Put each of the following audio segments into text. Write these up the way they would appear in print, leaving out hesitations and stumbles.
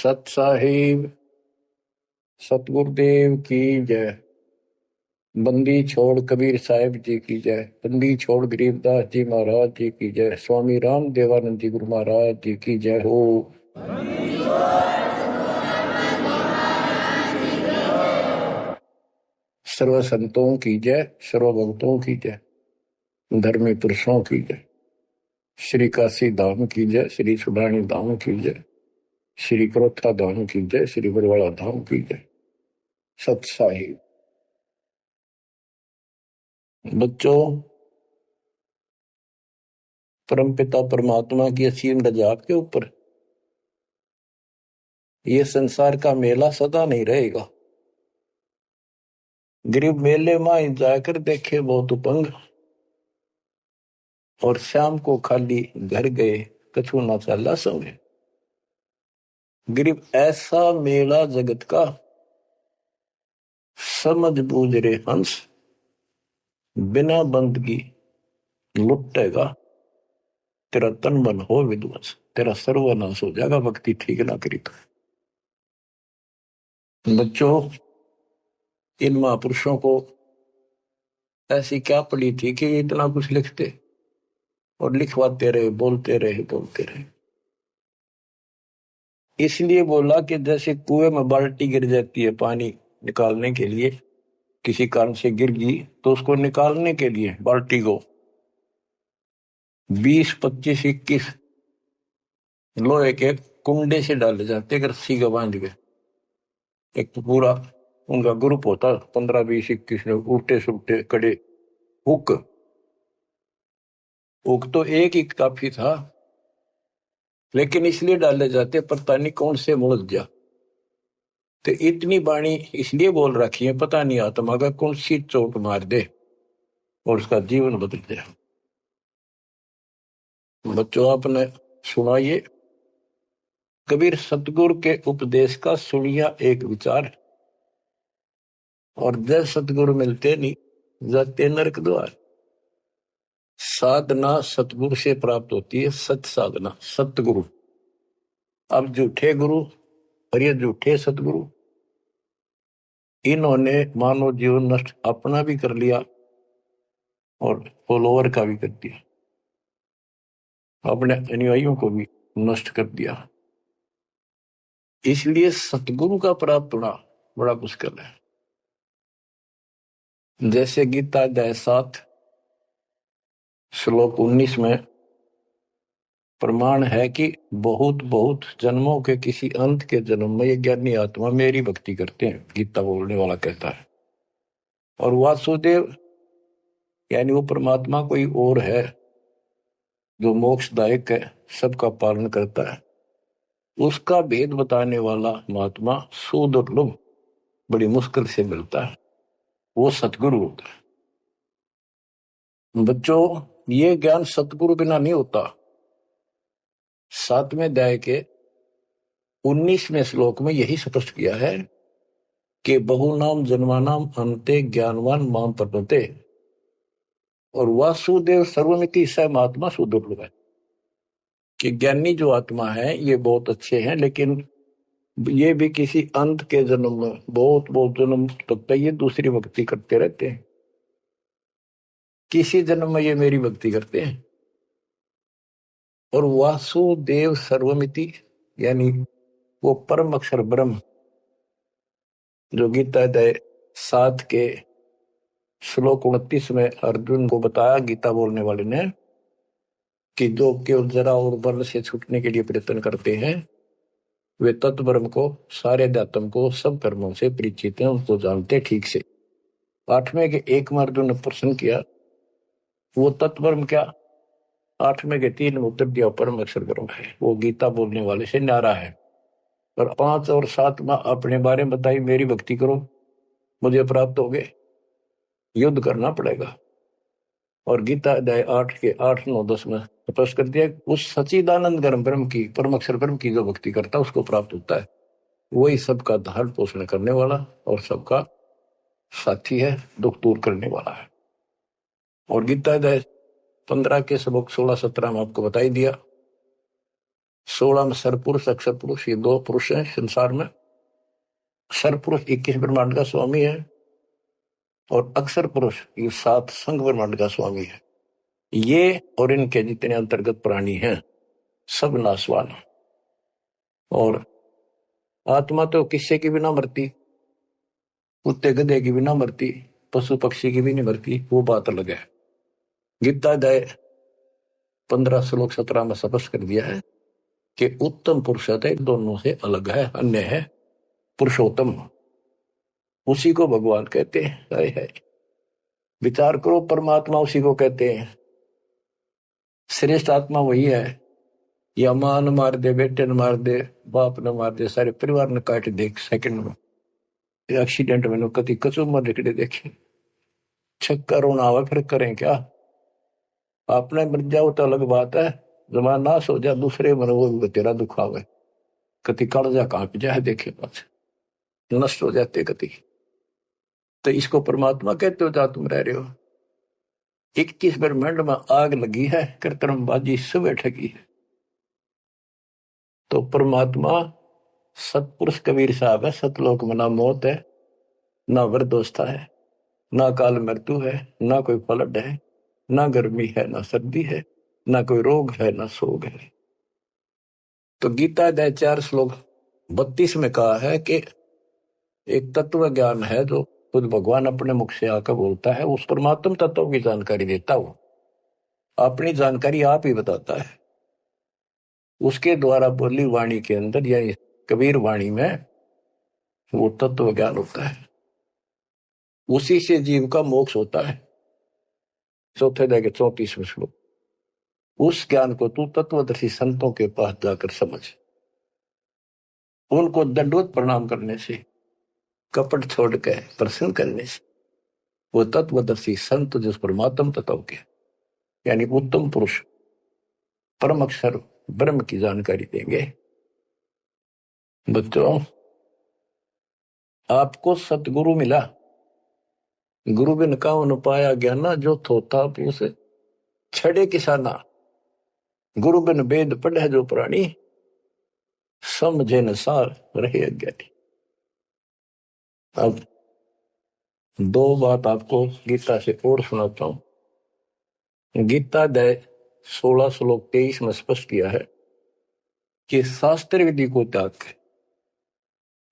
सत साहिब सतगुरुदेव की जय। बंदी छोड़ कबीर साहिब जी की जय। बंदी छोड़ गरीबदास जी महाराज जी की जय। स्वामी राम देवानंद जी गुरु महाराज जी की जय हो। सर्व संतों की जय, सर्व भक्तों की जय, धर्मी पुरुषों की जय। श्री काशी धाम की जय, श्री सुडानी धाम की जय, श्री क्रोथा धाम की जय, श्री बरवाड़ा धाम की जय। सत साहिब बच्चों, परमपिता परमात्मा की असीम रजा के ऊपर ये संसार का मेला सदा नहीं रहेगा। गरीब मेले में जाकर देखे बहुत उपंग, और शाम को खाली घर गए कछु ना चला संगे। गरीब ऐसा मेला जगत का, समझ बूझ रे हंस, बिना बंदगी लुटेगा तेरा तन मन हो विध्वंस, तेरा सर्वनाश हो जाएगा भक्ति ठीक ना करी तो। बच्चों, इन महापुरुषों को ऐसी क्या पड़ी थी कि इतना कुछ लिखते और लिखवाते रहे, बोलते रहे। इसलिए बोला कि जैसे कुएं में बाल्टी गिर जाती है पानी निकालने के लिए, किसी कारण से गिर गई तो उसको निकालने के लिए बाल्टी को 20, 25, 21 लोहे के कुंडे से डाले जाते, रस्सी का बांध के। एक तो पूरा उनका ग्रुप होता, 15, 20, 21 लोग, उल्टे सुलटे कड़े। हुक तो एक ही काफी था, लेकिन इसलिए डाले जाते पता नहीं कौन से मुड़ जा। तो इतनी बाणी इसलिए बोल रखी है, पता नहीं आत्मा का कौन सी चोट मार दे और उसका जीवन बदल जाए। बच्चों, आपने सुनाइए कबीर सतगुरु के उपदेश का सुनिया एक विचार, और जय सतगुरु मिलते नहीं जाते नरक द्वार। साधना सतगुरु से प्राप्त होती है, सत साधना सतगुरु। अब झूठे गुरु और ये झूठे सतगुरु, इन्होंने मानव जीवन नष्ट अपना भी कर लिया और फॉलोअर का भी कर दिया, अपने अनुयायियों को भी नष्ट कर दिया। इसलिए सतगुरु का प्राप्त होना बड़ा मुश्किल है। जैसे गीता अध्याय 7 श्लोक 19 में प्रमाण है कि बहुत बहुत जन्मों के किसी अंत के जन्म में ये ज्ञानी आत्मा मेरी भक्ति करते हैं, गीता बोलने वाला कहता है। और वासुदेव यानी वो परमात्मा कोई और है जो मोक्षदायक है, सबका पालन करता है, उसका भेद बताने वाला महात्मा सुदुर्लभ, बड़ी मुश्किल से मिलता है, वो सतगुरु होता है। बच्चों, ये ज्ञान सतगुरु बिना नहीं होता। 7वें अध्याय के 19वें श्लोक में यही स्पष्ट किया है कि बहुनाम जन्मानाम अंते ज्ञानवान माम प्रपते, और वासुदेव सर्वमिति स महात्मा सुदुर्लभ है। कि ज्ञानी जो आत्मा है ये बहुत अच्छे हैं, लेकिन ये भी किसी अंत के जन्म में बहुत बहुत जन्म तक ये दूसरी भक्ति करते रहते हैं। किसी जन्म में ये मेरी भक्ति करते हैं। और वासुदेव सर्वमिति यानी वो परम अक्षर ब्रह्म, जो गीता अध्याय 7 के श्लोक 29 में अर्जुन को बताया गीता बोलने वाले ने, कि जो केवल जरा और बल से छूटने के लिए प्रयत्न करते हैं, वे तत्ब्रह्म को, सारे अध्यात्म को, सब कर्मों से परिचित हैं, उनको जानते ठीक से। 8वें के 1 में अर्जुन ने प्रश्न किया, वो तत्ब्रह्म क्या? 8वें के 3 में उत्तर दिया, परम अक्षर ब्रह्म है। वो गीता बोलने वाले से न्यारा है। और 5 और 7 में अपने बारे में बताई, मेरी भक्ति करो मुझे प्राप्त होगे, युद्ध करना पड़ेगा। और गीता अध्याय 8 के 8, 9, 10 में स्पष्ट कर दिया, उस सच्चिदानंद ब्रह्म की, परम अक्षर ब्रह्म की जो भक्ति करता है उसको प्राप्त होता है। वही सबका धारण पोषण करने वाला और सबका साथी है, दुख दूर करने वाला है। और गीता अध्याय 15 के श्लोक 16, 17 में आपको बताई दिया 16 में सरपुरुष अक्षर पुरुष, ये 2 पुरुष हैं संसार में। सरपुरुष 21 ब्रह्मांड का स्वामी है और अक्षर पुरुष ये 7 संघ ब्रह्मांड का स्वामी है। ये और इनके जितने अंतर्गत प्राणी हैं सब नाशवान। और आत्मा तो किसी की भी ना मरती, कुत्ते गधे की भी ना मरती, पशु पक्षी की भी नहीं मरती, वो बात अलग है। गीता अध्याय 15 श्लोक 17 में स्पष्ट कर दिया है कि उत्तम पुरुष है दोनों से अलग है, अन्य है पुरुषोत्तम, उसी को भगवान कहते हैं। है विचार करो, परमात्मा उसी को कहते हैं। श्रेष्ठ आत्मा वही है। या मां न मार दे, बेटे न मार दे, बाप न मार दे, सारे परिवार ने काट दे सेकंड में। एक्सीडेंट में कति कचो मर निकले देखे, छक्का रोना आवा, फिर करें क्या? आपने मर जाओ तो अलग बात है, जमा नाश हो जाए दूसरे मर वो भी तेरा दुख आवे, कति कालजा कांप जाए देखे पास नष्ट हो जाते कति। तो इसको परमात्मा कहते हो जा तुम रह रहे हो। 21 ब्रह्मांड में आग लगी है, कृत्रिमबाजी सब ठगी है। तो परमात्मा सतपुरुष कबीर साहब है। सतलोक में ना मौत है, ना वृद्धोस्था है, ना काल मृत्यु है, ना कोई फ्लड है, ना गर्मी है, ना सर्दी है, ना कोई रोग है, ना शोक है। तो गीता अध्याय 4 श्लोक 32 में कहा है कि एक तत्व ज्ञान है जो खुद भगवान अपने मुख से आकर बोलता है, उस परमात्म तत्व की जानकारी देता हूं, अपनी जानकारी आप ही बताता है। उसके द्वारा बोली वाणी के अंदर यानी कबीर वाणी में वो तत्व ज्ञान होता है, उसी से जीव का मोक्ष होता है। चौथे अध्याय के 34वें श्लोक। उस ज्ञान को तू तत्वदर्शी संतों के पास जाकर समझ, उनको दंडवत प्रणाम करने से, कपट छोड़ के प्रसन्न करने से वो तत्वदर्शी संत जिस परमात्म तत्व के यानी उत्तम पुरुष परम अक्षर ब्रह्म की जानकारी देंगे। बच्चों, आपको सतगुरु मिला, गुरु बिन काउन पाया ज्ञाना, जो थोथा पूस छड़े किसाना, गुरु बिन वेद पढ़े जो प्राणी, समझे न सार रहे अज्ञानी। अब 2 बात आपको गीता से और सुनाता हूं। गीता अध्याय 16 श्लोक 23 में स्पष्ट किया है कि शास्त्र विधि को त्याग के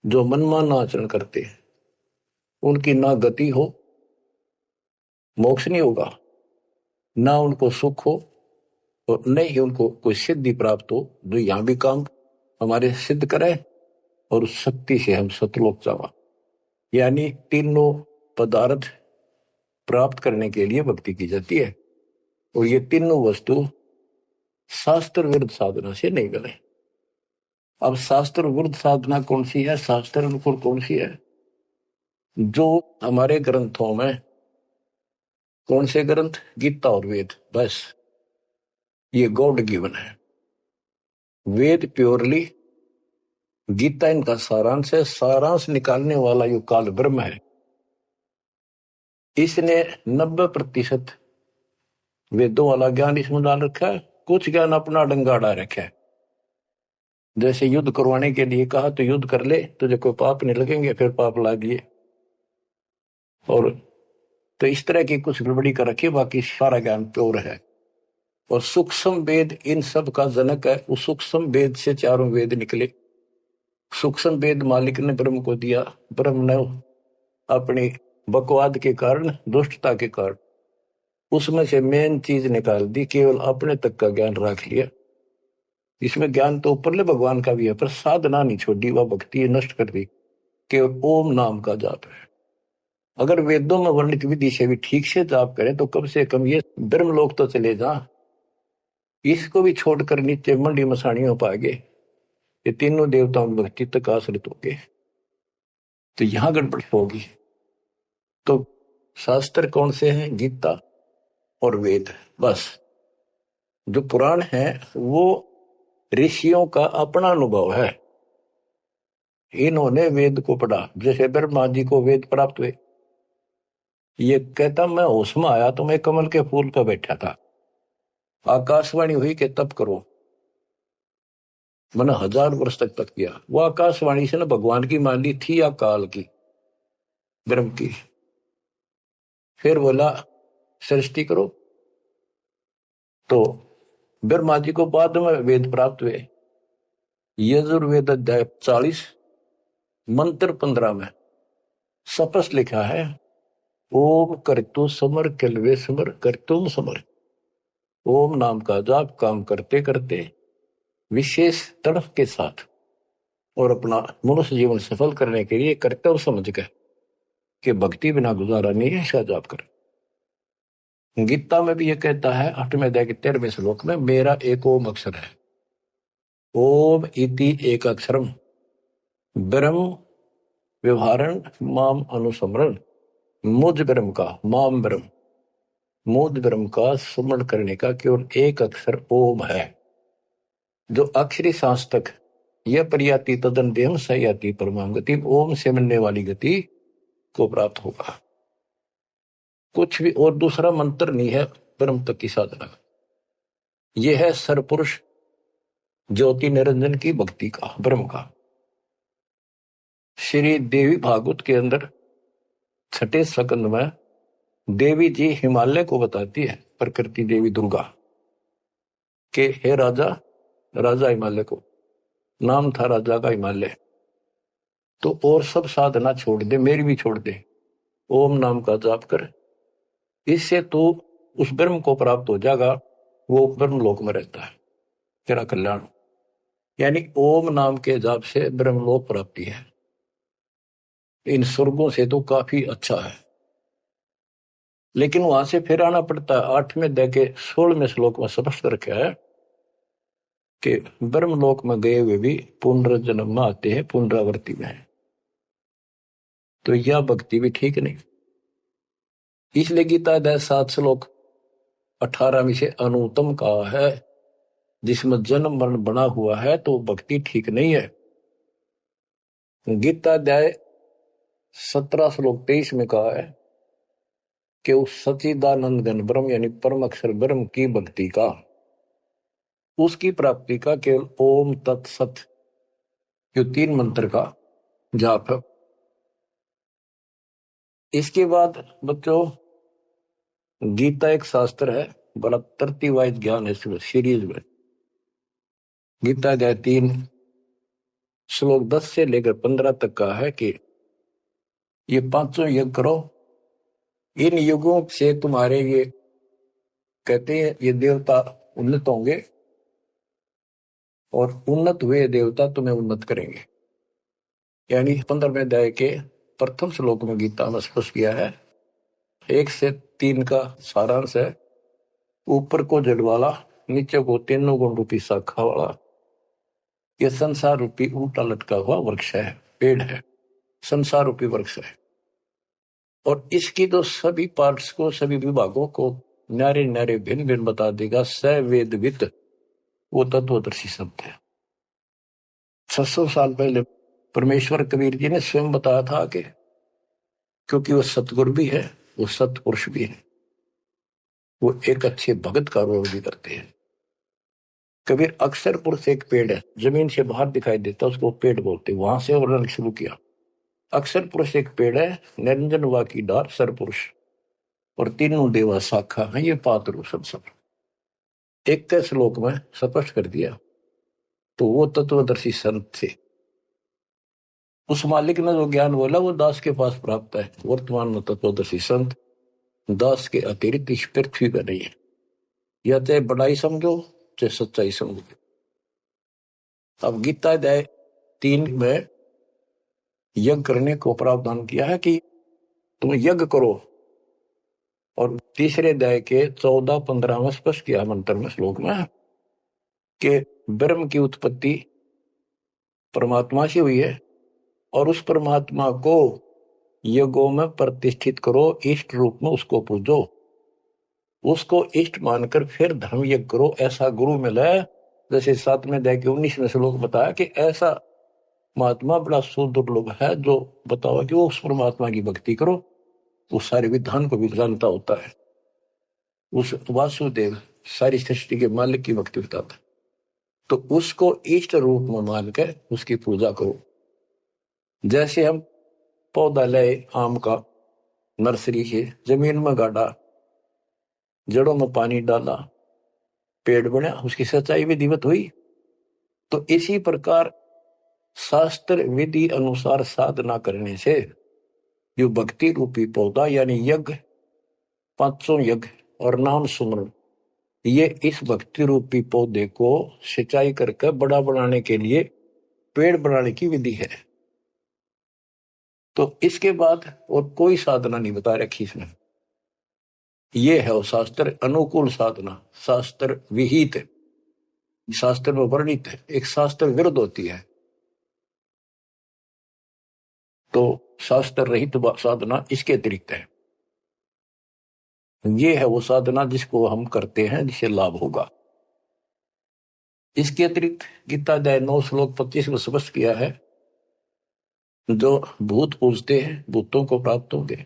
जो मनमाना आचरण करते हैं उनकी ना गति हो, मोक्ष नहीं होगा, ना उनको सुख हो और न ही उनको कोई सिद्धि प्राप्त हो जो यहां भी काम हमारे सिद्ध करे और उस शक्ति से हम सतलोक जावा। यानी तीनों पदार्थ प्राप्त करने के लिए भक्ति की जाती है और ये तीनों वस्तु शास्त्र विरुद्ध साधना से नहीं मिले। अब शास्त्र विरुद्ध साधना कौन सी है, शास्त्र अनुकूल कौन सी है? जो हमारे ग्रंथों में, कौन से ग्रंथ? गीता और वेद, बस ये गॉड गिवन है। वेद प्योरली, गीता इनका सारांश है। सारांश निकालने वाला यो काल ब्रह्म है, इसने 90% वेदों वाला ज्ञान इसमें डाल रखा है, कुछ ज्ञान अपना डंगाड़ा रखा है। जैसे युद्ध करवाने के लिए कहा तो युद्ध कर ले, तुझे कोई पाप नहीं लगेंगे, फिर पाप लागिए। और तो इस तरह की कुछ गड़बड़ी कर रखी, बाकी सारा ज्ञान प्योर है। और सूक्ष्म वेद इन सब का जनक है। उस सूक्ष्म वेद से 4 वेद निकले। सूक्ष्म वेद मालिक ने ब्रह्म को दिया, ब्रह्म ने अपनी बकवाद के कारण, दुष्टता के कारण उसमें से मेन चीज निकाल दी, केवल अपने तक का ज्ञान रख लिया। इसमें ज्ञान तो ऊपरले भगवान का भी है, पर साधना नहीं छोड़ी, वह भक्ति नष्ट कर दी। केवल ओम नाम का जाप है। अगर वेदों में वर्णित विधि से भी ठीक से जाप करें तो कम से कम ये ब्रह्मलोक तो चले जा। इसको भी छोड़कर नीचे मंडी मसाणियों पाएंगे, ये तीनों देवताओं की भक्ति तक आश्रित होंगे, तो यहां गड़बड़ होगी। तो शास्त्र कौन से हैं? गीता और वेद। बस जो पुराण है वो ऋषियों का अपना अनुभव है। इन्होंने वेद को पढ़ा, जैसे ब्रह्मा जी को वेद प्राप्त हुए। ये कहता मैं होश में आया तो मैं कमल के फूल पर बैठा था, आकाशवाणी हुई कि तप करो, मैंने 1000 वर्ष तक किया। वो आकाशवाणी से ना भगवान की मान ली थी या काल की, ब्रह्म की। फिर बोला सृष्टि करो। तो ब्रह्मा जी को बाद में वेद प्राप्त हुए। यजुर्वेद अध्याय 40 मंत्र 15 में स्पष्ट लिखा है, ओम करतु समर कलवे समर करतुम समर। ओम नाम का जाप काम करते करते विशेष तड़फ के साथ और अपना मनुष्य जीवन सफल करने के लिए कर्तव्य समझ कर कि भक्ति बिना गुजारा नहीं है, इसका जाप कर। गीता में भी यह कहता है 8वें अध्याय के 13वें श्लोक में, मेरा एक ओम अक्षर है। ओम इति एक अक्षरम ब्रह्म व्यवहारण माम अनुसमरण। मुझ ब्रह्म का, माम ब्रह्म, मुझ ब्रह्म का स्मरण करने का केवल एक अक्षर ओम है, जो अक्षरी सांस तक यह परियाति तदन देम सयाति परमाम गति, ओम से मिलने वाली गति को प्राप्त होगा। कुछ भी और दूसरा मंत्र नहीं है ब्रह्म तक की साधना। यह है सरपुरुष ज्योति निरंजन की भक्ति का, ब्रह्म का। श्री देवी भागवत के अंदर 6ठे स्कंद में देवी जी हिमालय को बताती है, प्रकृति देवी दुर्गा के, हे राजा, राजा हिमालय को नाम था राजा का हिमालय, तो और सब साधना छोड़ दे, मेरी भी छोड़ दे, ओम नाम का जाप कर, इससे तो उस ब्रह्म को प्राप्त हो जाएगा। वो ब्रह्म लोक में रहता है, तेरा कल्याण। यानी ओम नाम के जाप से ब्रह्मलोक प्राप्ति है। इन स्वर्गों से तो काफी अच्छा है, लेकिन वहां से फिर आना पड़ता है। 8वें अध्याय के 16वें श्लोक में स्पष्ट रखा है कि ब्रह्मलोक में गए हुए भी पुनर्जन्म में आते हैं, पुनरावृत्ति में है। तो यह भक्ति भी ठीक नहीं। इसलिए गीता अध्याय 7 श्लोक 18 से अनुत्तम कहा है, जिसमें जन्म मरण बना हुआ है तो भक्ति ठीक नहीं है। गीता अध्याय 17 श्लोक 23 में कहा है कि उस सच्चिदानंद घन ब्रह्म यानी परम अक्षर ब्रह्म की भक्ति का, उसकी प्राप्ति का केवल ओम तत्सत जो 3 मंत्र का जाप है। इसके बाद बच्चों गीता एक शास्त्र है, बड़ा तरतीवाइज ज्ञान है सीरीज में। गीता अध्याय 3 श्लोक 10 से लेकर 15 तक का है कि ये 5 यज्ञ करो, इन युगों से तुम्हारे ये कहते हैं ये देवता उन्नत होंगे और उन्नत हुए देवता तुम्हें उन्नत करेंगे। यानी 15वें अध्याय के प्रथम श्लोक में गीता में स्पष्ट किया है। 1 से 3 का सारांश है, ऊपर को जड़ वाला, नीचे को 3 गुण रूपी शाखा वाला, यह संसार रूपी उल्टा लटका हुआ वृक्ष है, पेड़ है, संसार रूपी वृक्ष है। और इसकी तो सभी पार्ट्स को, सभी विभागों को न्यारे न्यारे भिन्न भिन्न बता देगा सवेदविद, वो तत्वदर्शी शब्द है। 600 साल पहले परमेश्वर कबीर जी ने स्वयं बताया था कि क्योंकि वो सतगुरु भी है, वो सतपुरुष भी है, वो एक अच्छे भगत का रोल भी करते हैं। कबीर अक्षर पुरुष एक पेड़ है, जमीन से बाहर दिखाई देता, उसको पेड़ बोलते, वहां से वर्णन शुरू किया। अक्षर पुरुष एक पेड़ है, निरंजन वा की डार सरपुरुष, और 3 देवा शाखा है, ये पात्र सब 1 श्लोक में स्पष्ट कर दिया। तो वो तत्वदर्शी संत थे। उस मालिक ने जो ज्ञान बोला वो दास के पास प्राप्त है। वर्तमान में तत्वदर्शी संत दास के अतिरिक्त इस पृथ्वी पर नहीं है। या चाहे बड़ाई समझो चाहे सच्चाई समझो। अब गीता अध्याय 3 में यज्ञ करने को प्रावधान किया है कि तुम यज्ञ करो, और तीसरे अध्याय के 14-15 में स्पष्ट किया मंत्र में, श्लोक में, कि ब्रह्म की उत्पत्ति परमात्मा से हुई है और उस परमात्मा को यज्ञों में प्रतिष्ठित करो, इष्ट रूप में उसको पूजो, उसको इष्ट मानकर फिर धर्म यज्ञ करो। ऐसा गुरु मिला है, जैसे 7वें अध्याय के 19वें श्लोक बताया कि ऐसा महात्मा बड़ा सुदुर्लभ है जो बताओ कि वो उस परमात्मा की भक्ति करो, उस सारे विधान को भी जानता होता है, उस वासुदेव सारी सृष्टि के मालिक की भक्ति बताता है। तो उसको इष्ट रूप में मानकर उसकी पूजा करो। जैसे हम पौधा लाए आम का नर्सरी से, जमीन में गाड़ा, जड़ों में पानी डाला, पेड़ बना, उसकी सिंचाई विधिवत हुई। तो इसी प्रकार शास्त्र विधि अनुसार साधना करने से जो भक्ति रूपी पौधा यानी यज्ञ, 500 यज्ञ और नाम सुमरण, ये इस भक्ति रूपी पौधे को सिंचाई करके बड़ा बनाने के लिए पेड़ बनाने की विधि है। तो इसके बाद और कोई साधना नहीं बता रखी इसमें। ये है वो शास्त्र अनुकूल साधना, शास्त्र विहित, शास्त्र में वर्णित है, एक शास्त्र विरुद्ध होती है। तो शास्त्र रहित साधना इसके अतिरिक्त है। ये है वो साधना जिसको हम करते हैं, जिससे लाभ होगा। इसके अतिरिक्त गीता अध्याय 9 श्लोक 25 में स्पष्ट किया है, जो भूत पूजते हैं भूतों को प्राप्त होंगे,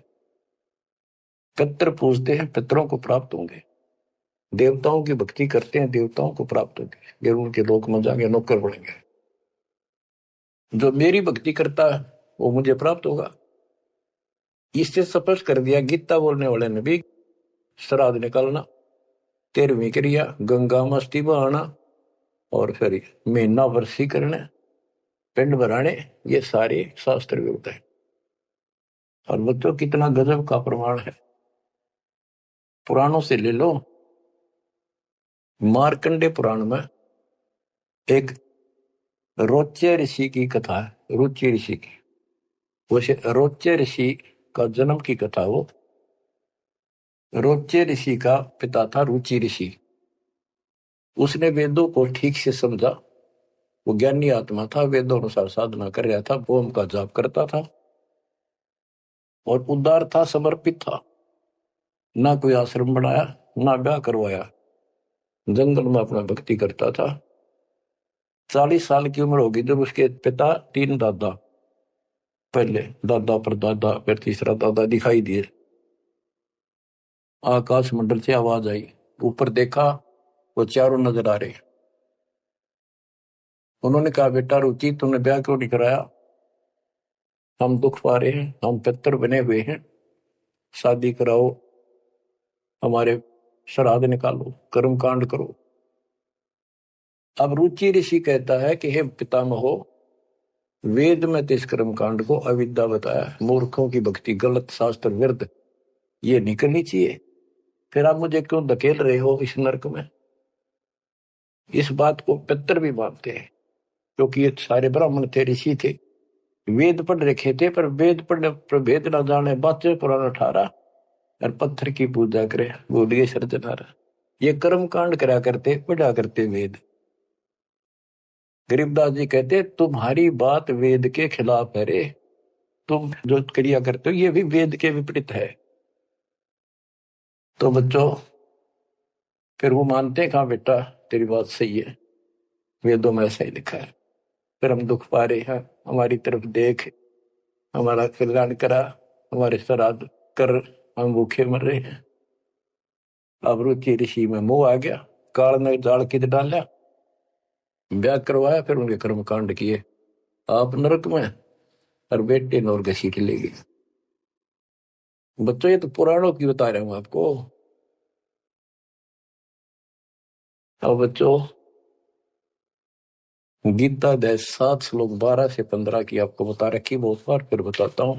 पितर पूजते हैं पितरों को प्राप्त होंगे, देवताओं की भक्ति करते हैं देवताओं को प्राप्त होंगे, गरुड़ के लोक में जाएंगे, नौकर बनेंगे। जो मेरी भक्ति करता है वो मुझे प्राप्त होगा। इससे स्पष्ट कर दिया गीता बोलने वाले ने भी, श्राद्ध निकालना, 13वीं क्रिया गंगा मस्ती बहाना, और फिर महीना वर्षी करने, पिंड भराने, ये सारे शास्त्र विरुद्ध है। और बच्चों कितना गजब का प्रमाण है, पुराणों से ले लो। मार्कंडे पुराण में एक रोच्य ऋषि की कथा है, रुचि ऋषि की। वैसे रोच्य ऋषि का जन्म की कथा वो, रोच्य ऋषि का पिता था रुचि ऋषि। उसने वेदों को ठीक से समझा, वो ज्ञानी आत्मा था, वेदों अनुसार साधना कर रहा था, ओम का जाप करता था और उदार था, समर्पित था। ना कोई आश्रम बनाया, ना ब्याह करवाया, जंगल में अपना भक्ति करता था। 40 साल की उम्र होगी जब उसके पिता 3 दादा, पहले दादा पर दादा फिर तीसरा दादा दिखाई दिए। आकाश मंडल से आवाज आई, ऊपर देखा, वो चारों नजर आ रहे। उन्होंने कहा, बेटा रुचि तुमने ब्याह क्यों नहीं कराया? हम दुख पा रहे हैं, हम पितर बने हुए हैं, शादी कराओ, हमारे श्राद्ध निकालो, कर्म कांड करो। अब रुचि ऋषि कहता है कि हे पितामहो, वेद में तो इस कर्म कांड को अविद्या बताया, मूर्खों की भक्ति, गलत, शास्त्र विरुद्ध, ये नहीं करनी चाहिए। फिर आप मुझे क्यों धकेल रहे हो इस नरक में? इस बात को पितर भी मानते हैं, क्योंकि ये सारे ब्राह्मण थे, ऋषि थे, वेद पढ़ रखे थे, पर वेद पढ़ने पर भेद ना जाने, बातें पुराना ठारा और पत्थर की पूजा करे, भूल गए सर्जनारा। ये कर्म कांड करा करते, पढ़ा करते वेद। गरीबदास जी कहते, तुम्हारी बात वेद के खिलाफ है रे, तुम जो क्रिया करते हो ये भी वेद के विपरीत है। तो बच्चों फिर वो मानते हैं, कहा बेटा तेरी बात सही है, वेदों में ऐसा ही लिखा है, फिर हम दुख पा रहे हैं, हमारी तरफ देख, हमारा कल्याण करा, हमारे श्राद्ध कर, हम भूखे मर रहे हैं। अब रुचि ऋषि में मोह आ गया, काल ने जाल कित डाला, ब्याह करवाया, फिर उनके कर्म कांड किए, आप नरक में और बेटे नौर घसीट ले गए। बच्चों ये तो पुराणों की बता रहा हूं आपको। अब बच्चों गीता अध्याय 7 श्लोक 12 से 15 की आपको बता रखी बहुत बार, फिर बताता हूं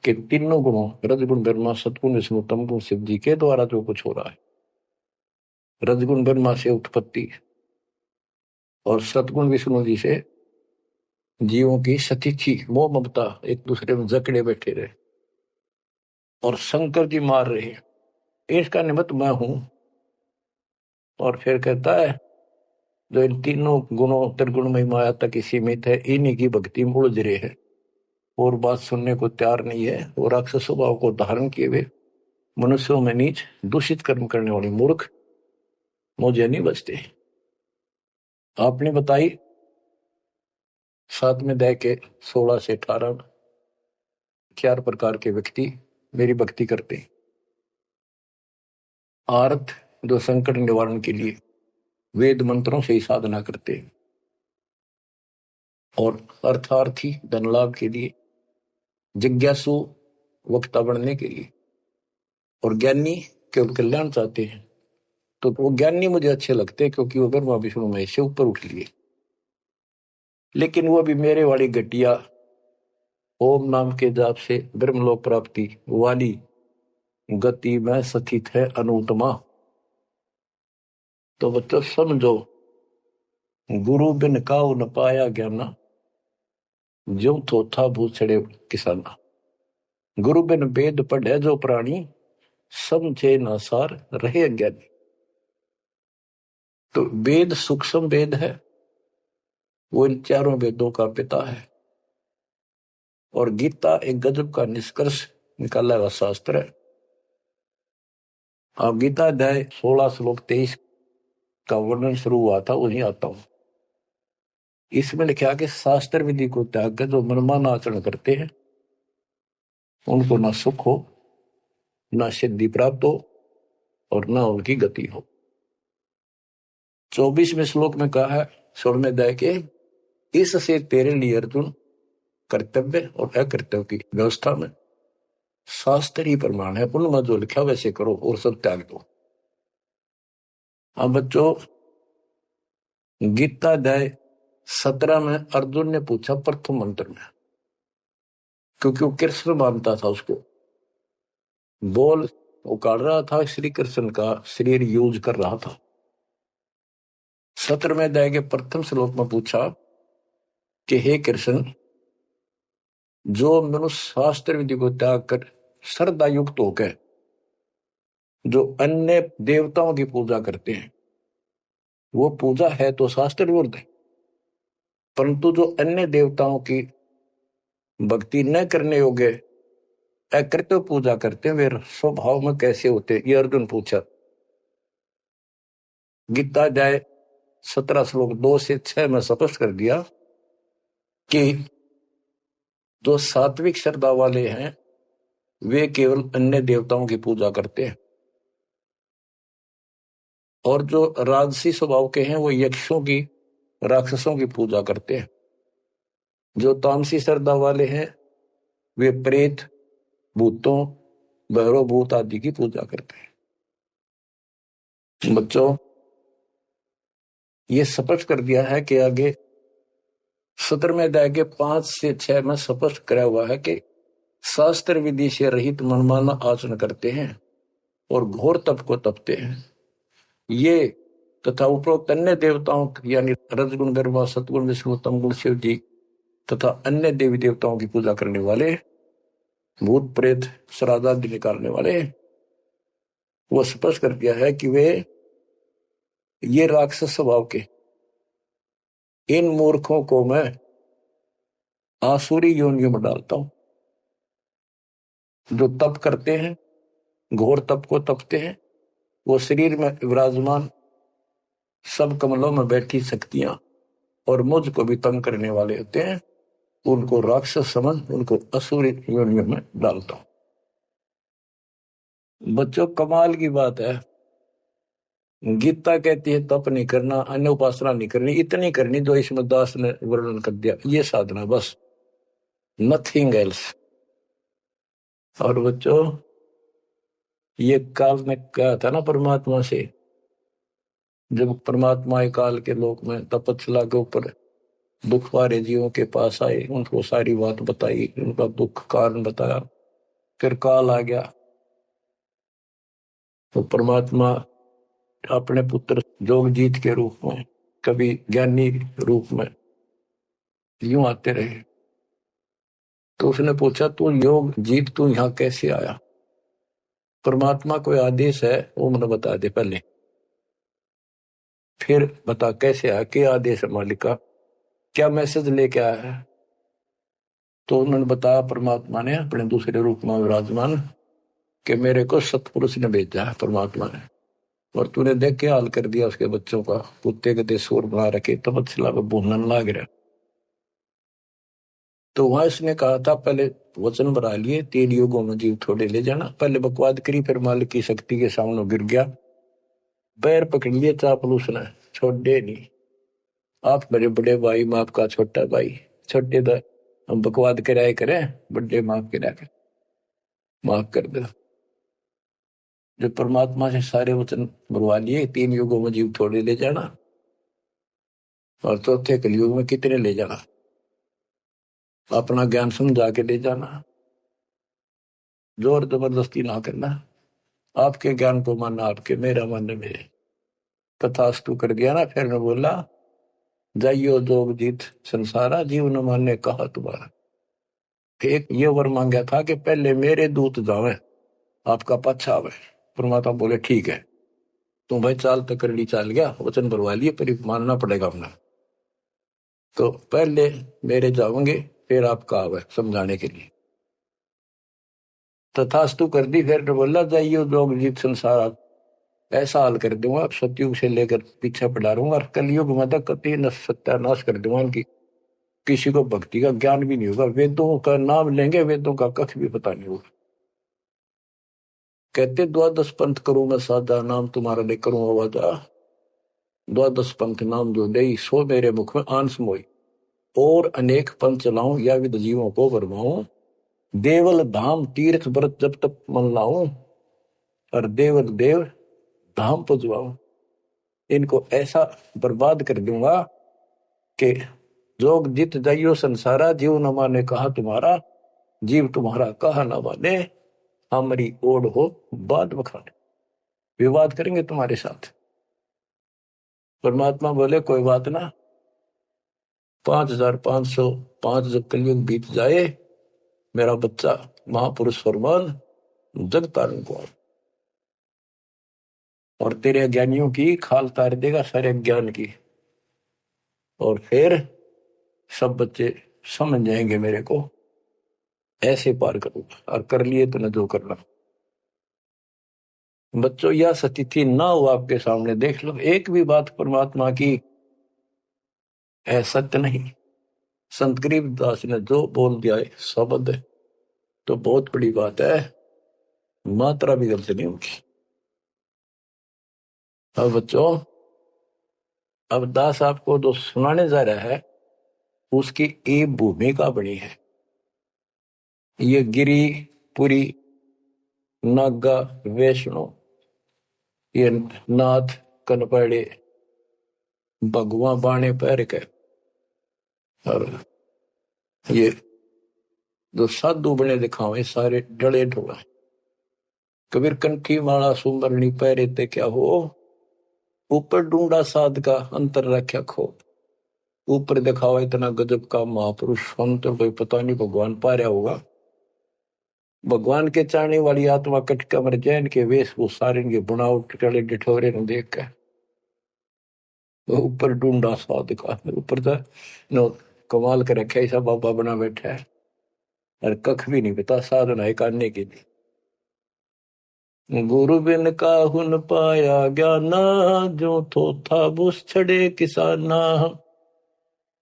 कि तीनों गुणों, रजगुण ब्रह्मा, सतगुण विष्णु, तमगुण शिव जी के द्वारा जो कुछ हो रहा है। रजगुण ब्रह्मा से उत्पत्ति और सतगुण विष्णु जी से जीवों की सतिथि, मोह ममता, एक दूसरे में जकड़े बैठे रहे, और शंकर जी मार रहे, इसका निमित्त मैं हूं। और फिर कहता है, जो इन तीनों गुणों त्रिगुण में माया तक सीमित है, इन्हीं की भक्ति में उलझ रहे हैं और बात सुनने को तैयार नहीं है, और राक्षस स्वभाव को धारण किए हुए मनुष्यों में नीच दूषित कर्म करने वाले मूर्ख मुझे नहीं बचते। आपने बताई 7वें अध्याय के 16 से 18 4 प्रकार के व्यक्ति मेरी भक्ति करते। आर्थ, जो संकट निवारण के लिए, वेद मंत्रों से ही साधना करते हैं और अर्थार्थी धन लाभ के लिए, जिज्ञासु वक्ता बनने के लिए, और ज्ञानी केवल कल्याण चाहते हैं। तो वो ज्ञानी मुझे अच्छे लगते हैं क्योंकि वो ब्रह्मा विष्णु महेश से ऊपर उठ लिए। लेकिन वो भी मेरे वाली घटिया ओम नाम के जाप से ब्रह्मलोक प्राप्ति वाली गति में स्थित है अनुत्तमा। तो बच्चों समझो, गुरु बिन काऊ न पाया ज्ञाना, जो थोथा भूछड़े किसाना। गुरु बिन वेद पढ़े जो प्राणी, समझे न सार रहे अज्ञानी। तो वेद सूक्ष्म वेद है, वो इन चारों वेदों का पिता है। और गीता एक गजब का निष्कर्ष निकाला हुआ शास्त्र है। अब गीता अध्याय 16 श्लोक 23 का वर्णन शुरू हुआ था, वहीं आता हूं। इसमें लिखा कि शास्त्र विधि को त्याग कर जो मनमाना आचरण करते हैं उनको ना सुख हो, ना सिद्धि प्राप्त हो और ना उनकी गति हो। 24वें श्लोक में कहा है 16वें अध्याय के, इससे तेरे लिए अर्जुन कर्तव्य और अकर्तव्य की व्यवस्था में शास्त्र ही प्रमाण है, उनमें जो लिखा वैसे करो और सब त्याग दो। अब बच्चों, गीता अध्याय 17 में अर्जुन ने पूछा प्रथम मंत्र में, क्योंकि वो कृष्ण मानता था उसको, बोल उकाड़ रहा था, श्री कृष्ण का शरीर यूज कर रहा था। 17वें अध्याय के प्रथम श्लोक में पूछा कि हे कृष्ण, जो मनुष्य शास्त्र विधि को त्याग कर श्रद्धा युक्त होकर जो अन्य देवताओं की पूजा करते हैं, वो पूजा है तो शास्त्र विरुद्ध है। परंतु जो अन्य देवताओं की भक्ति न करने योग्य अकृत्य पूजा करते हैं, वे स्वभाव में कैसे होते, ये अर्जुन पूछा। गीता अध्याय 17 श्लोक 2 से 6 में स्पष्ट कर दिया कि जो सात्विक श्रद्धा वाले हैं वे केवल अन्य देवताओं की पूजा करते हैं, और जो राजसी स्वभाव के हैं वो यक्षों की, राक्षसों की पूजा करते हैं। जो तामसी श्रद्धा वाले हैं वे प्रेत, भूतों, भैरव भूत आदि की पूजा करते हैं। बच्चों, ये स्पष्ट कर दिया है कि आगे 17वें अध्याय के 5 से 6 में स्पष्ट करा हुआ है कि शास्त्र विधि से रहित मनमाना आचरण करते हैं और घोर तप को तपते हैं। ये तथा उपरोक्त अन्य देवताओं यानी रजगुण, ब्रह्मा, सतगुण, विष्णु, तमगुण, शिव जी तथा अन्य देवी देवताओं की पूजा करने वाले, भूत प्रेत श्राद्धादि निकालने वाले, वो स्पष्ट कर दिया है कि वे ये राक्षस स्वभाव के इन मूर्खों को मैं आसुरी योनियों में डालता हूं। जो तप करते हैं, घोर तप को तपते हैं, वो शरीर में विराजमान सब कमलों में बैठी शक्तियां और मुझ को भी तंग करने वाले होते हैं, उनको राक्षस समझ उनको असुरी योनियों में डालता हूं। बच्चों, कमाल की बात है, गीता कहती है तप नहीं करना, अन्य उपासना नहीं करनी, इतनी करनी जो इसमें दास ने वर्णन कर दिया, ये साधना बस, नथिंग एल्स। और बच्चों, ये काल ने कहा था ना परमात्मा से, जब परमात्मा काल के लोक में तपस्या के ऊपर दुख वाले जीवों के पास आए, उनको सारी बात बताई, उनका दुख कारण बताया, फिर काल आ गया तो परमात्मा अपने पुत्र जोगजीत के रूप में, कभी ज्ञानी रूप में यूं आते रहे। तो उसने पूछा, तू योग जीत, तू यहां कैसे आया? परमात्मा कोई आदेश है वो मुझे बता दे पहले, फिर बता कैसे आया, क्या आदेश है मालिक का, क्या मैसेज लेके आया है? तो उन्होंने बताया परमात्मा ने अपने दूसरे रूप में विराजमान कि मेरे को सतपुरुष ने भेजा है परमात्मा ने, और तूने देख के हाल कर दिया उसके बच्चों का, कुत्ते के देशोर बना रखे, तपस्या में भूनन लाग रहा। तो वहां इसने कहा था पहले वचन बना लिए, 3 युगों में जीव थोड़े ले जाना, पहले बकवाद करी, फिर मालिक की शक्ति के सामने गिर गया, पैर पकड़ लिए चापलूस ने, छोड़े नहीं। आप मेरे बड़े भाई, मैं आपका छोटा भाई। छोटे तो हम बकवाद कराए करें, बड़े माफ करा कर, माफ कर दो। जो परमात्मा से सारे वचन बुलवा लिए, 3 युगों में जीव थोड़े ले जाना, और चौथे कलयुग में कितने ले जाना। अपना ज्ञान समझा के ले जाना, जोर जबरदस्ती ना करना। आपके ज्ञान को मानना आपके, मेरा मानना मेरे। तथास्तु कर दिया ना। फिर मैं बोला, जाइयो जोग जीत संसारा, जीव न माने कहा तुम्हारा। एक ये वर मांगा था कि पहले मेरे दूत जावे, आपका पच्छा आवे। परमात्मा बोले ठीक है, तुम भाई चाल तक कर ली, चाल गया, वचन भरवा लिए, पर मानना पड़ेगा अपना। तो पहले मेरे जाओगे, फिर आपका आवे समझाने के लिए। तथास्तु कर दी। फिर बोला, जाइयो जोग जीत संसारा, ऐसा हाल कर दूंगा सतयुग से लेकर पीछे पड़ा रहूंगा, और कलयुग में तक कति सत्यानाश कर दूंगा उनकी। किसी को भक्ति का ज्ञान भी नहीं होगा, वेदों का नाम लेंगे, वेदों का कख भी पता नहीं होगा। कहते, द्वादश पंथ करूं मैं साधा, नाम तुम्हारा ले करूं आवाजा। द्वादश पंथ नाम जो दे, सो मेरे मुख में आंस मोई। और अनेक पंथ चलाऊं, या विद जीवों को बरमाऊं। देवल धाम तीर्थ व्रत जब तक मन लाऊं, और देवल देव धाम पुजवाऊं। इनको ऐसा बर्बाद कर दूंगा कि जोग जित जाइयो संसारा, जीव न माने कहा तुम्हारा। जीव तुम्हारा कहा न माने, हमारी ओढ़ हो बात बखाने। विवाद करेंगे तुम्हारे साथ। परमात्मा बोले, कोई बात ना, 5505 जब कलयुग बीत जाए, मेरा बच्चा महापुरुष फरमान जग तारण को, और तेरे ज्ञानियों की खाल तार देगा, सारे ज्ञान की। और फिर सब बच्चे समझ जाएंगे मेरे को, ऐसे पार करूंगा। और कर लिए तो न जो करना। बच्चों, यह स्थिति ना हो आपके सामने, देख लो एक भी बात परमात्मा की सत्य नहीं। संत गरीबदास ने जो बोल दिया है शब्द है, तो बहुत बड़ी बात है, मात्रा भी गलत नहीं उनकी। अब बच्चों, अब दास आपको जो सुनाने जा रहा है, उसकी एक भूमिका बनी है। ये गिरी पुरी नागा वैष्णो, ये नाथ कनपड़े भगवा बाणे पैर के, और ये जो साधु बने दिखावे सारे डले ढोला। कबीर कंठी माला सुमरनी पैरे ते क्या हो, ऊपर ढूंढा साध का अंतर रख्या खो। ऊपर दिखावा इतना गजब का महापुरुष संत, कोई पता नहीं भगवान पा रहा होगा। भगवान के चाहने वाली आत्मा कटका मर जैन के वेश वो सारे के बुनावट टले डिठोरे ने देख कर ऊपर ढूंढा साध का। ऊपर तो नो कमाल कर रखे, ऐसा बाबा बना बैठा है, और कख भी नहीं पता साधना है करने के लिए। गुरु बिन काहुन पाया ज्ञाना, जो थो था बुस छड़े किसाना।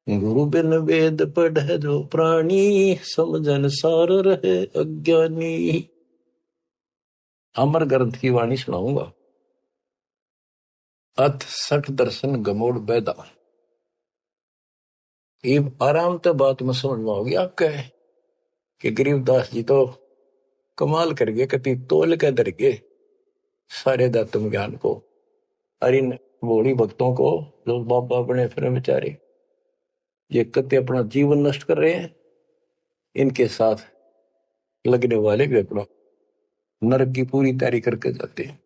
गुरु बिन वेद पढ़े जो प्राणी, समझन सार रहे अज्ञानी। अमर ग्रंथ की वाणी सुनाऊंगा। अथ सठ दर्शन गमोड़ बैदा। ये आराम तो बात में समझ में होगी आपके कि गरीबदास जी तो कमाल कर गए, कति तोल के दर गए सारे दातुम ज्ञान को। और इन भोली भक्तों को जो बाबा बने फिर बेचारे, ये कति अपना जीवन नष्ट कर रहे हैं, इनके साथ लगने वाले भी अपना नरक की पूरी तैयारी करके जाते हैं।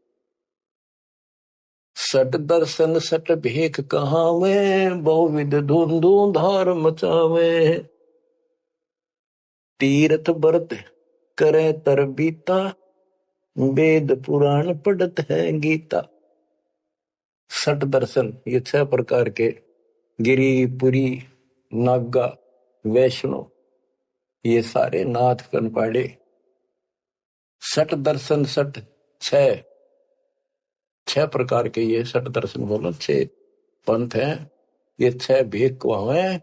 सट दर्शन सट भेख कहावे, बहुविध धुंधु धार मचावे। तीर्थ व्रत करे तर बीता, वेद पुराण पढ़त है गीता। सट दर्शन, ये 6 प्रकार के, गिरी पुरी नागा वैष्णो, ये सारे नाथ कनपाड़े। सट दर्शन सट 6 प्रकार के, ये सट दर्शन बोलो 6 पंथ हैं। ये 6 भेद को आवे,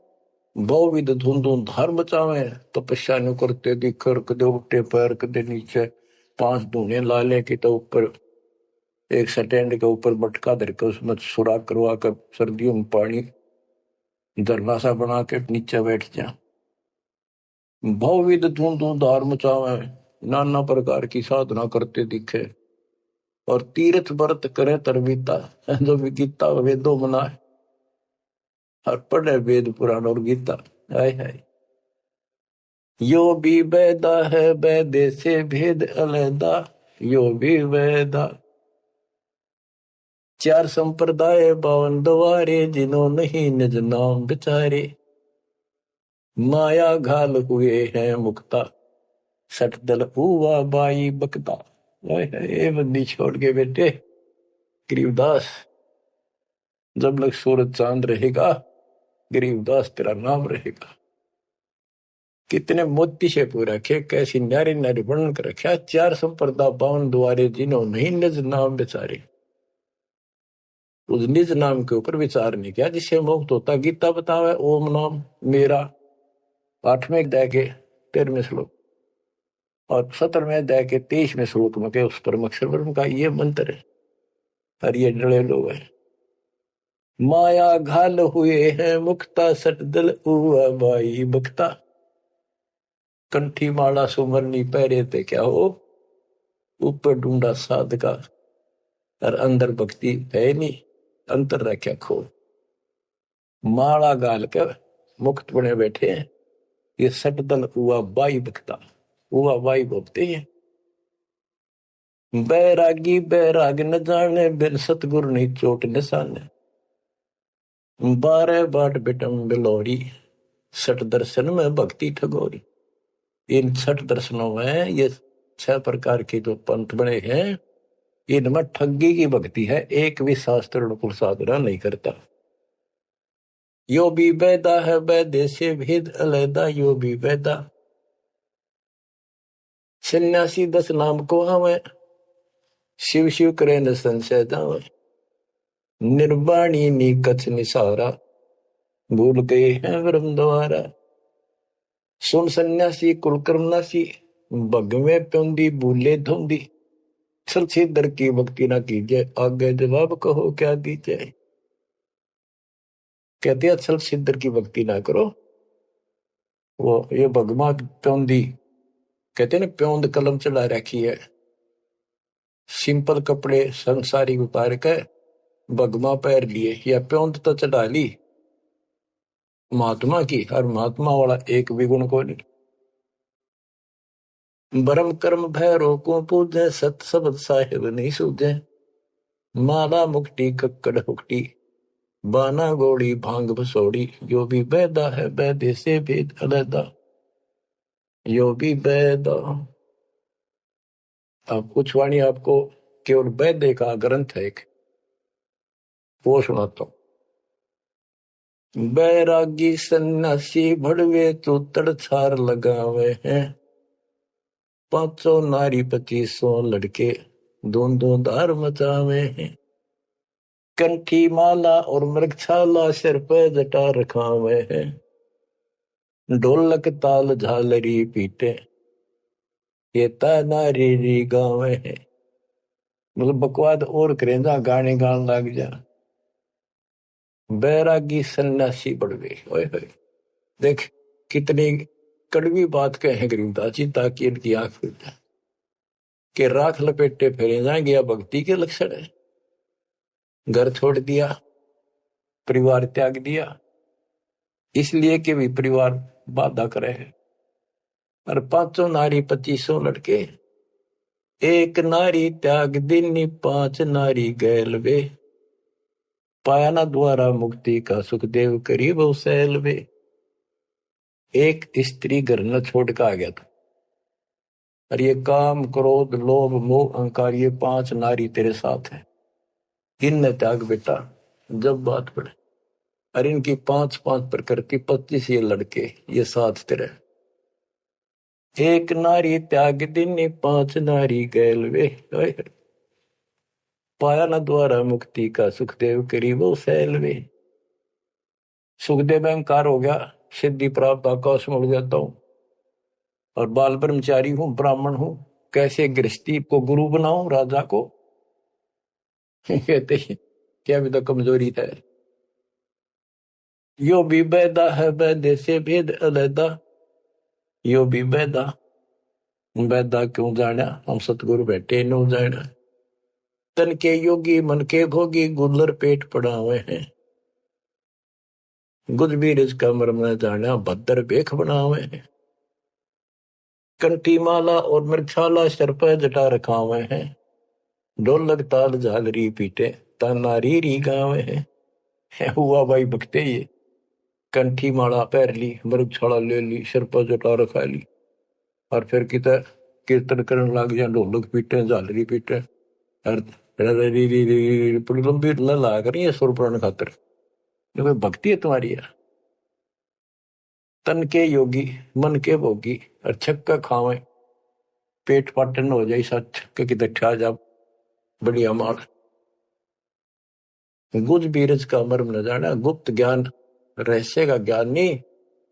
बहुविध धुंधु धार बचावे। तपस्या नु करते दिखर, कदे उल्टे पैर कदे नीचे, 5 धूने लाले की तो ऊपर एक स्टैंड के ऊपर मटका धरकर उसमें सुराख करवा कर सर्दियों में पानी धरना सा बना के नीचे बैठ जा। बहुविध धूमधार मचावे, नाना प्रकार की साधना करते दिखे और तीर्थ व्रत करे तरबीता, जो भी गीता वेदों मनाए और पढ़े वेद पुराण और गीता। हाय हाय, यो भी वेदा है वेदे से भेद अलैदा, यो भी वेदा। चार संप्रदाय 52 द्वारे, जिन्हों नहीं निज नाम बिचारे। माया घाल हुए हैं मुक्ता, सठ दल हुआ बाई बकता। ये बंदी छोड़ के बेटे गरीबदास, जब लग सूरज चांद रहेगा गरीबदास तेरा नाम रहेगा। कितने मोती से पूरा रखे, कैसी न्यारी न्यारी वर्णन कर रखा। चार संप्रदा 52 द्वारे, जिन्हों नहीं निज नाम बिचारे। उस निज नाम के ऊपर विचार नहीं किया जिससे मुक्त होता। गीता बतावे ओम नाम मेरा, 8वें अध्याय के 13वें श्लोक और 17वें अध्याय के 23वें श्लोक में के उस परम अक्षर ब्रह्म का ये मंत्र है। और ये डरे लोग हैं, माया घाल हुए हैं मुक्ता, सट दल हुआ बाई बक्ता। कंठी माला सुमरनी पहरे थे क्या हो, ऊपर ढूंढा साध का और अंदर भक्ति है नहीं, अंतर रखा खो। माला गाल कर मुक्त बने बैठे हैं, ये सट दल हुआ बाई बक्ता, हुआ बाई बोलते हैं। बैरागी बैराग न जाने, बिन सतगुरु नहीं चोट निशाने। 12 बाट बिटम बिलोरी, सठ दर्शन में भक्ति ठगोरी। इन 6 दर्शनों में ये 6 प्रकार के जो पंथ बने हैं, इनमें ठगी की भक्ति है, एक भी शास्त्र अनुकूल साधना नहीं करता। यो भी वेदा है वैदे से भेद अलैदा, यो भी वेदा। सन्यासी 10 नाम को आवे, शिव शिव करे न संशय जावे। निर्वाणी नी कछ निसारा, भूल गए हैं ब्रह्म द्वारा। सुन सन्यासी कुलकर्मनासी, भगवे प्योंदी भूले धोंदी। सल सिद्धर की भक्ति ना कीजिए, आगे जवाब कहो क्या दीजिए। कहते हैं सल सिद्धर की भक्ति ना करो। वो ये भगवा प्योंदी कहते हैं ना, प्योंद कलम चढ़ा रखी है, सिंपल कपड़े संसारी उतार के भगवा पैर लिए, या प्योंद तो चढ़ा ली महात्मा की, और महात्मा वाला एक भी गुण को नहीं। ब्रह्म कर्म भैरो को पूजे, सत शब्द साहिब नहीं सूझे। माला मुक्ति कक्कड़ हुक्टी, बाना गोड़ी भांग भसोड़ी। यो भी वेदा है वैदे से भेद अलैदा, यो भी वेदा। अब कुछ वाणी आपको केवल वैद्य का ग्रंथ है एक, वो सुनाता हूं। बैरागी सन्यासी भड़वे तो तड़छार लगावे हैं। 500 नारी 2500 लड़के, दोनों धार मचावे हैं। कंठी माला और मृगछाला सिर पे जटा रखावे हैं। ढोलक ताल झालरी पीटे, ये नारी री गावे हैं। मतलब बकवाद और करें जा, गाने गान लग जा। बैरागी सन्यासी बढ़वे, ओए होए, देख कितनी कड़वी बात कहे गरीबदास जी, ताकि इनकी आंख खुल जाए कि राख लपेटे फेरे जाएंगे या भक्ति के लक्षण है। घर छोड़ दिया, परिवार त्याग दिया, इसलिए कि भी परिवार बाधा करे है। और 500 नारी 2500 लड़के, एक नारी त्याग दिनी 5 नारी गैल वे। पाया ना द्वारा मुक्ति का सुखदेव करीब सैल वे। एक स्त्री घर न छोड़ कर आ गया था, और ये काम क्रोध लोभ मोह अहंकार, ये 5 नारी तेरे साथ है, इनने त्याग बेटा। जब बात पड़े, और इनकी 5-5 प्रकृति 25 ये लड़के, ये साथ तेरे। एक नारी त्याग दिनी 5 नारी गैल वे। पाया न द्वारा मुक्ति का सुखदेव करीबो सैल वे। सुखदेव अहंकार हो गया, सिद्धि प्राप्त आकाश में उड़ जाता हूं, और बाल ब्रह्मचारी हूं, ब्राह्मण हूं, कैसे गृहस्थी को गुरु बनाऊं राजा को। कहते हैं क्या भी तो कमजोरी है। यो भी बैदा है बैदे से भेद अलैदा, यो भी बैदा, बैदा क्यों जाना हम सतगुरु बैठे नो जाना। तन के योगी मन के भोगी गुल्लर पेट पड़ावे हैं, गुज भी रिज का मरम न जाना भद्र बेख बनावे हैं। कंठी माला और मृक्षाला सर पर जटा रखा हुए हैं, ढोलक ताल झालरी पीटे तानारी री गावे हैं। हुआ भाई भक्ते ये कंठी माला पहर ली, मृगछाला ले ली, सिर पर जटा रखा ली, और फिर किता कीर्तन करने लग जाए, ढोलक पीटे झालरी पीटे और बड़ी लंबी ला करी है सुर पुराण खातर। क्योंकि भक्ति है तुम्हारी यार। तन के योगी मन के भोगी और छक्का खावे, पेट पाटन हो जाए सच के किधर ठा जा बढ़िया माल। गुज बीरज का मर्म न जाना, गुप्त ज्ञान रहस्य का ज्ञान नहीं,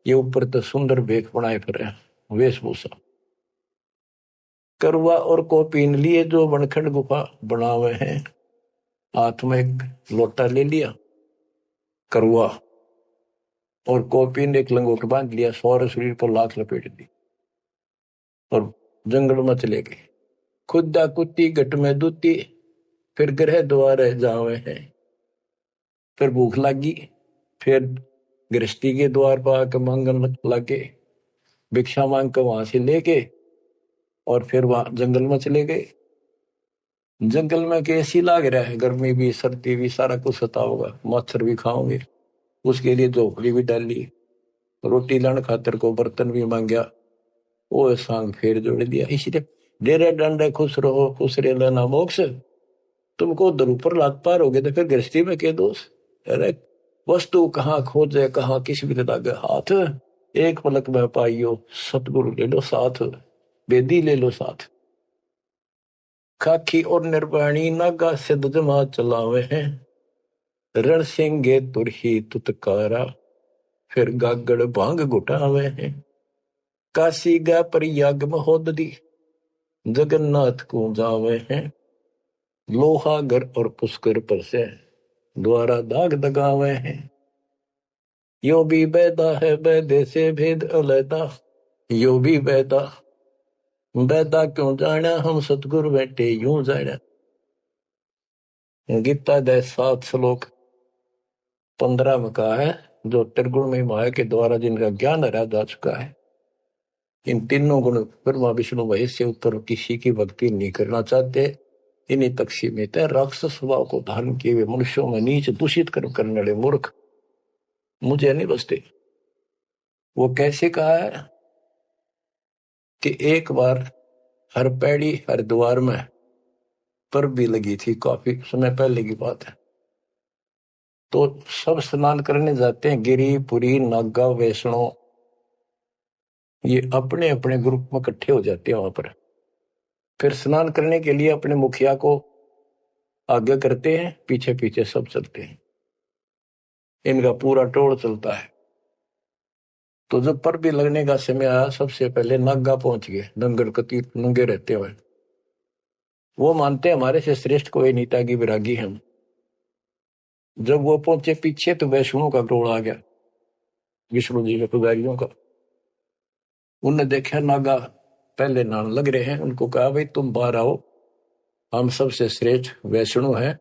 ये ऊपर तो सुंदर भेख बनाए फिर वेशभूषा। करवा और को पीन लिए जो बनखंड गुफा बनावे हैं, हाथ में एक लोटा ले लिया करवा और कोपी ने एक लंगोट बांध लिया, सौर शरीर पर लाख लपेट दी और जंगल में चले गए। खुदा कुत्ती घट में दूती, फिर ग्रह द्वार जावे हैं। फिर भूख लगी, फिर गृहस्थी के द्वार पर आकर मांगन लगे, भिक्षा मांग कर वहां से लेके और फिर वहां जंगल में चले गए। जंगल में कैसी लाग रहा है, गर्मी भी सर्दी भी सारा कुछ होता होगा, मच्छर भी खाओगे, उसके लिए झोपड़ी भी डाली, रोटी लाने खातर को बर्तन भी मांगया, वो सांग फेर जोड़ दिया। इसलिए डेरे डंडे खुश रहो खुश रे लेना मोक्ष, तुमको उधर ऊपर लात पार हो गए तो फिर गृहस्थी में क्या दोष। अरे वस्तु कहाँ खोजे कहाँ किस भी लगे हाथ, एक पलक में पाइयो सतगुरु ले लो साथ, बेदी ले लो साथ। खाकी और निर्वाणी नागा सिद्ध जमा चलावे हैं, रण सिंगे तुरही तुतकारा, फिर गागड़ भांग घुटावे हैं। काशी गा प्रयाग महोदरी, जगन्नाथ को जावे हैं। लोहागर और पुष्कर पर से द्वारा दाग दगावे हैं। यो भी बैदा है बैदे से भेद अलैदा, यो भी बैदा, बैदा क्यों जाना हम सतगुरु बैठे यूं जाना। गीता दे 7 श्लोक 15 में कहा है, जो त्रिगुण में माया के द्वारा जिनका ज्ञान हरा जा चुका है, इन तीनों गुण ब्रह्मा विष्णु महेश से उत्तर किसी की भक्ति नहीं करना चाहते, इन्हीं तक सीमित है। राक्षस स्वभाव को धारण किए हुए मनुष्यों में नीच दूषित कर्म करने वाले मूर्ख मुझे नहीं बसते। वो कैसे कहा है कि एक बार हर पैड़ी हरिद्वार में पर भी लगी थी, काफी समय पहले की बात है। तो सब स्नान करने जाते हैं, गिरी पुरी नागा वैष्णो, ये अपने अपने ग्रुप में इकट्ठे हो जाते हैं वहां पर। फिर स्नान करने के लिए अपने मुखिया को आगे करते हैं, पीछे पीछे सब चलते हैं, इनका पूरा टोल चलता है। तो जब पर भी लगने का समय आया, सबसे पहले नागा पहुंच गए, नंगर कती नंगे रहते हुए। वो मानते हमारे से श्रेष्ठ कोई नीता की विरागी हम। जब वो पहुंचे पीछे तो वैष्णो का टोल आ गया, विष्णु जी के पुजारियों का। उनने देखा नागा पहले नान लग रहे हैं, उनको कहा भाई तुम बाहर आओ, हम सबसे श्रेष्ठ वैष्णु हैं,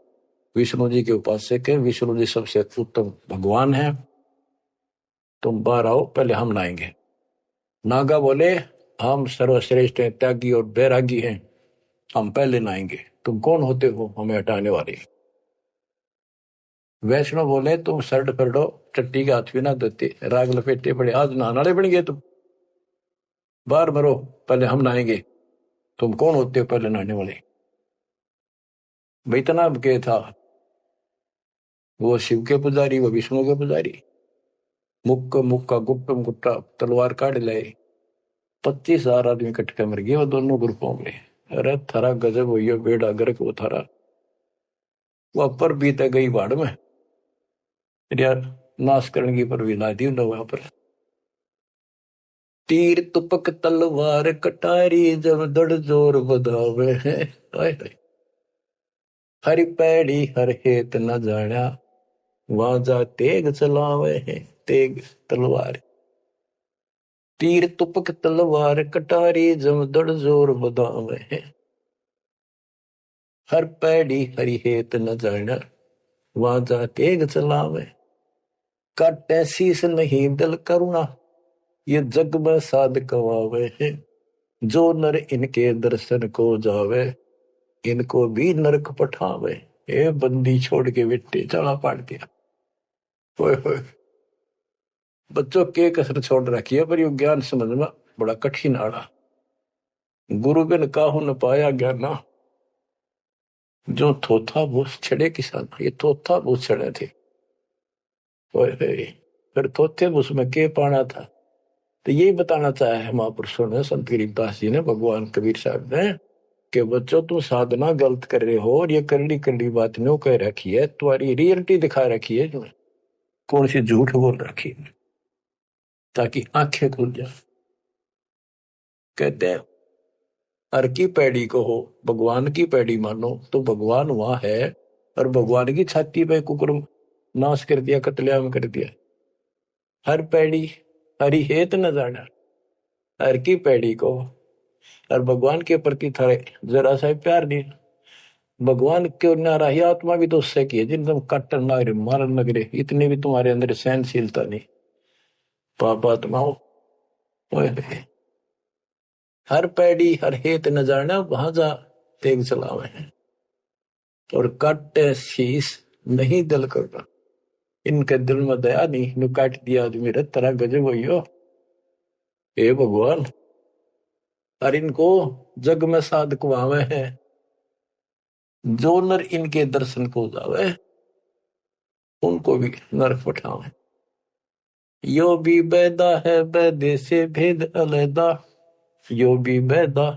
विष्णु जी के उपासक हैं, विष्णु जी सबसे उत्तम भगवान हैं, तुम बाहर आओ पहले हम नहाएंगे। नागा बोले हम सर्वश्रेष्ठ हैं, त्यागी और बैरागी हैं, हम पहले नहाएंगे, तुम कौन होते हो हमें हटाने वाले। वैष्णव बोले तुम सर्ट फरडो टट्टी के हाथ भी ना देते, राग लपेटे पड़े, आज नहाने वाले बन गए तुम, बाहर मरो पहले हम नहाएंगे, तुम कौन होते हो पहले नहाने वाले। भाई इतना के था, वो शिव के पुजारी वो विष्णु के पुजारी। मुक्का मुक्का गुप्तम गुट्टा तलवार काट लाए, 25,000 आदमी कटके मर गए वो दोनों ग्रुपों में। अरे थारा गजब हुई है, बेड़ा गर्क वो थारा। वह पर बीते गई बाढ़ में यार, नाश करने की पर भी ला दी वहां पर। तीर तुपक तलवार कटारी जब दड़ जोर बधावे हैं, हर पैड़ी हर हेत न जाना, वहां जा तेग चलावे है। तेग तलवार, तीर तुपक तलवार कटारी, जमदड़ जोर बदावे है। हर पैड़ी हरि हेत न जाना, वहां जा तेग चलावे। काटे शीस नहीं दल करुणा, ये जग में साध कवावे है। जो नर इनके दर्शन को जावे, इनको भी नरक पठावे। ए बंदी छोड़ के बेटे चला पाड़ दिया। होए होए, बच्चों के कसर छोड़ रखी है, पर यो ज्ञान समझ में बड़ा कठिन आड़ा। गुरु बिन काहू न पाया ज्ञाना, जो थोथा भूस छड़े किसान। ये थोथा भूस छड़े थे। होए होए, फिर थोथे भूस में के पाना था। तो यही बताना चाहे है महापुरुषों ने, संत गरीबदास जी ने, भगवान कबीर साहब ने, कि बच्चों तुम साधना गलत कर रहे हो और ये करड़ी करड़ी बात न्यों कह रखी है, तुम्हारी रियलिटी दिखा रखी है, तुम्हें कौन सी झूठ बोल रखी है, ताकि आंखें खुल जाए। कहते हैं हर की पैड़ी को हो, भगवान की पैड़ी मानो तो भगवान वहां है, और भगवान की छाती पे कुकर्म नाश कर दिया, कत्लेआम कर दिया। हर पैड़ी हरि हेत न जाना, हर की पैड़ी को, और भगवान के प्रति थारे जरा सा प्यार नहीं। भगवान क्यों नारा ही आत्मा भी तो उससे की है, जिन तुम काटन नगरे मारन नगरे, इतनी भी तुम्हारे अंदर सहनशीलता नहीं। पाप आत्माओं, हर पैड़ी हर हेत न जाना, वहां जा तेग चलावे हैं। और काटे शीस नहीं दल करना, इनके दिल में दया नहीं, नु काट दिया आदमी रे तरह गजब हो। हे भगवान, और इनको जग में साध कुआवे हैं। जो नर इनके दर्शन को जावे, उनको भी नरक पठावे। यो भी बैदा है बैदे से भेद अलैदा, यो भी बैदा।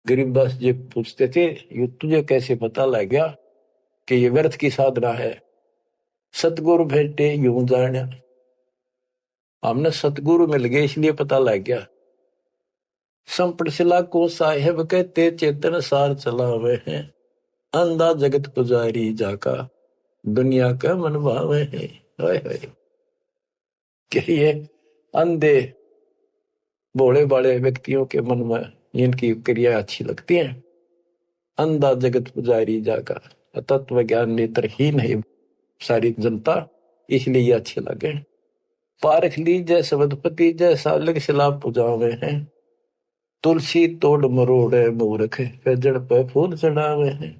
गरीबदास जी पूछते थे, ये तुझे कैसे पता लग गया कि ये व्यर्थ की साधना है? सतगुरु भेटे यूं जाना, हमने सतगुरु मिल गए इसलिए पता लग गया। संपट शिला को साहेब कहते, चेतन सार चलावे हैं। अंधा जगत पुजारी जाका, दुनिया का मन भावे है। कि ये अंधे भोले बाले व्यक्तियों के मन में इनकी क्रिया अच्छी लगती है। अंधा जगत पुजारी जाका, तत्व ज्ञान नेत्रहीन है सारी जनता, इसलिए ये अच्छे लगे। पारख लीजय सबदपति, जैसा लग सलाब पुजावे हैं। तुलसी तोड़ मरोड़े मूर्ख, जड़ पे फूल चढ़ावे हैं।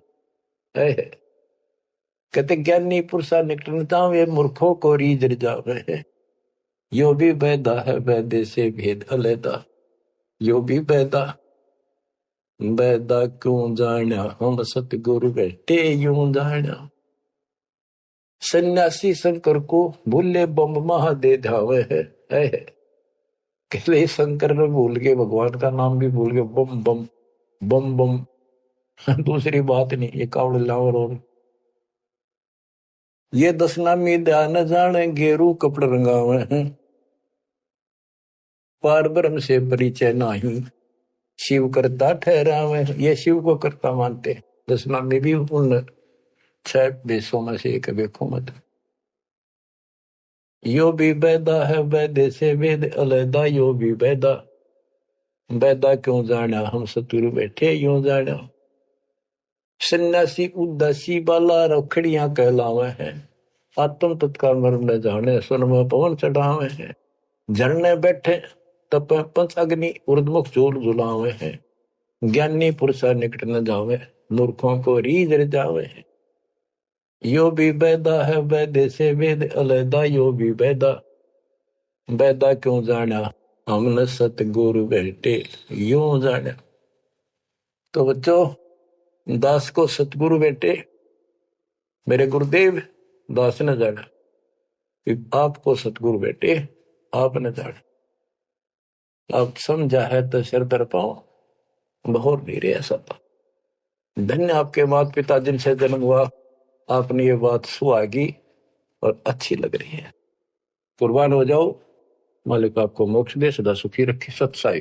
कहते ज्ञानी पुरुषा निकटनता, वे मूर्खों को रीझ जावे हैं। यो भी बैदा है बैदे से भेद अलैदा, यो भी बैदा। बैदा क्यों जाना, हम सतगुरु बैठे यूं जाना। सन्यासी शंकर को भूले बम महा दे धावे है। कहले शंकर ने भूल के भगवान का नाम भी भूल गए, बम बम बम बम। दूसरी बात नहीं, ये कावड़ लावर। और ये दसनामी ध्यान जाने, गेरू कपड़ रंगावे हैं। पार ब्रह्म से परिचय नाही, शिव करता ठहरावे। ये शिव को करता मानते। दसनामी भी उन 6 बेसों में से एक देखो मत। यो भी बैदा है बैदे से वेद अलैदा, यो भी बैदा। बैदा क्यों जाना, हम सतुरु बैठे यूं जाना। सन्यासी उदासी बाला रखड़ियां कहलावे हैं। आत्म तत्काल मर्म न जाने, सुन में पवन चढ़ावे हैं। झरने बैठे तप पंच अग्नि, उर्दमुख जोर झुलावे हैं। ज्ञानी पुरुषा निकट न जावे, मूर्खों को रीझ जावे हैं। यो भी बैदा है बैदे से वेद अलैदा, यो भी बैदा। बैदा क्यों जाना, हमने सतगुरु बैठे यूं जाना। तो बच्चों, दास को सतगुरु बैठे मेरे गुरुदेव दास ने जाना, आपको सतगुरु बैठे आप न जाना। आप समझा है तो सिर दर पाओ, बहुत नीरे ऐसा था। धन्य आपके माता पिता जिनसे जन्म हुआ, आपने ये बात सुहागी और अच्छी लग रही है। कुर्बान हो जाओ, मालिक आपको मोक्ष दे, सदा सुखी रखे। सत साई।